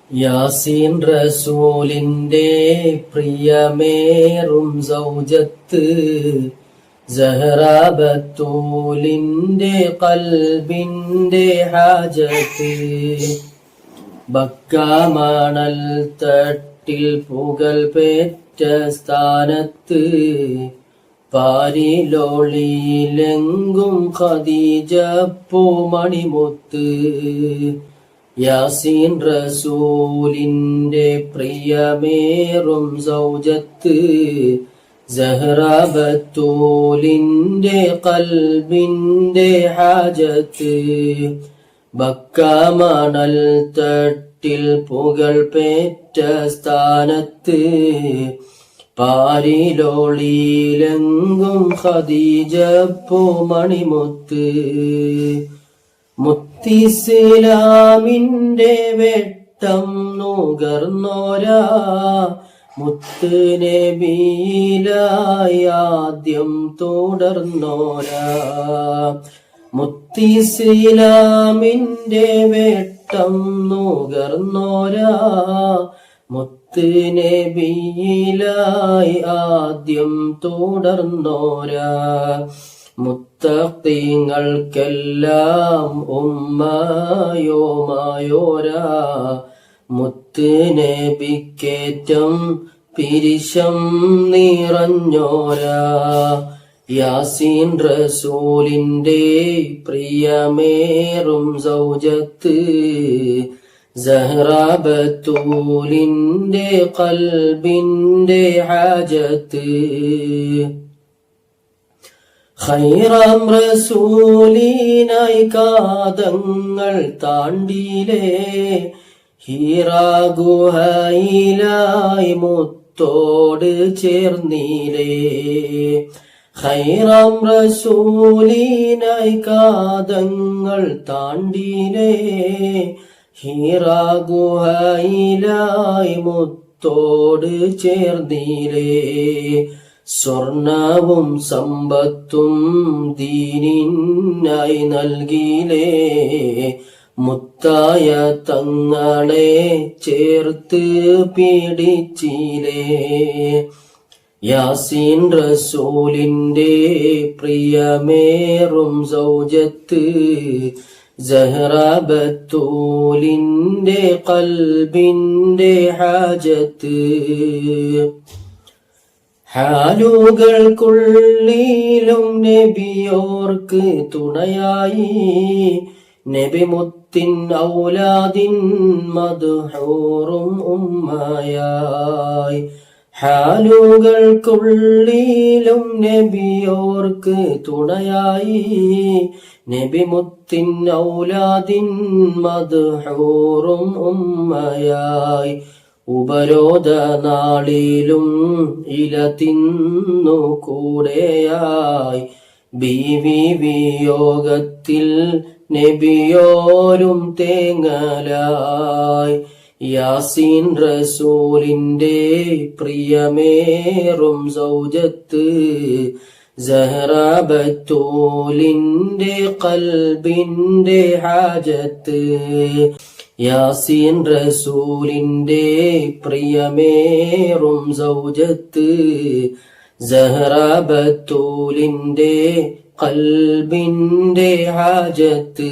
യാസീൻ റസൂലിന്റെ പ്രിയമേറും സൗജത്ത് സഹറാ ബത്തൂലിന്റെ ഖൽബിന്റെ ഹാജത്ത് ബക്കാമണൽ തട്ടിൽ പുകൾ പേറ്റ സ്ഥാനത്ത് പാരിലോളിയിലെങ്കും ഖദീജ പൂമണിമുത്ത് യാസീൻ റസൂലിന്റെ പ്രിയമേറും സൗജത്ത് സഹറാ ബത്തൂലിന്റെ ഖൽബിന്റെ ഹാജത്ത് ബക്കാമണൽ തട്ടിൽ പുകൾ പേറ്റ സ്ഥാനത്ത് പാരിലോളിയിലെങ്കും ഖദീജ പൂമണിമുത്ത് മുത്തിസ്ലാമിന്റെ വെട്ടം നുകർന്നോരാ മുത്ത് നബിയിലായി ആദ്യം തുടർന്നോരാ മുത്തിസ്ലാമിന്റെ വെട്ടം നുകർന്നോരാ മുത്ത് നബിയിലായി ആദ്യം തുടർന്നോരാ മുത്തഖീങ്ങൾക്കെല്ലാം ഉമ്മയോമായോരാ മുത്ത് നബിക്കേറ്റം പിരിശം നിറഞ്ഞോരാ യാസീൻ റസൂലിന്റെ പ്രിയമേറും സൗജത്ത് സഹറാ ബത്തൂലിന്റെ ഖൽബിന്റെ ഹാജത്ത് ഖൈറാം റസൂലിനായി കാതങ്ങൾ താണ്ടിലേ ഹീറാ ഗുഹയിലായി മുത്തോട് ചേർന്നിലേ ഖൈറാം റസൂലിനായി കാതങ്ങൾ താണ്ടിലേ ഹീറാ ഗുഹയിലായി മുത്തോട് ചേർന്നിലേ സ്വർണവും സമ്പത്തും ദീനിനായി നൽകിലേ മുത്തായ തങ്ങളെ ചേർത്ത് പിടിച്ചിലേ യാസീൻ റസൂലിന്റെ പ്രിയമേറും സൗജത്ത് സഹറാ ബത്തൂലിന്റെ ഖൽബിന്റെ ഹാജത്ത് ഹാലുകൾക്കുള്ളിലും നബിയോർക്ക് തുണയായി നബി മുത്തിൻ ഔലാദിൻ മദ്ഹൂറും ഉമ്മയായി ഹാലുകൾക്കുള്ളിലും നബിയോർക്ക് തുണയായി നബി മുത്തിൻ ഔലാദിൻ മദ്ഹൂറും ഉമ്മയായി ഉപരോധ നാളിലും ഇല തിന്നു കൂടെയായി ബീവി വിയോഗത്തിൽ നബിയോരും തേങ്ങലായി യാസീൻ റസൂലിന്റെ പ്രിയമേറും സൗജത്ത് സഹറാ ബത്തൂലിന്റെ ഖൽബിന്റെ ഹാജത്ത് യാസീൻ റസൂലിന്റെ പ്രിയമേറും സൗജത്ത് സഹറാ ബത്തൂലിന്റെ ഖൽബിന്റെ ഹാജത്ത്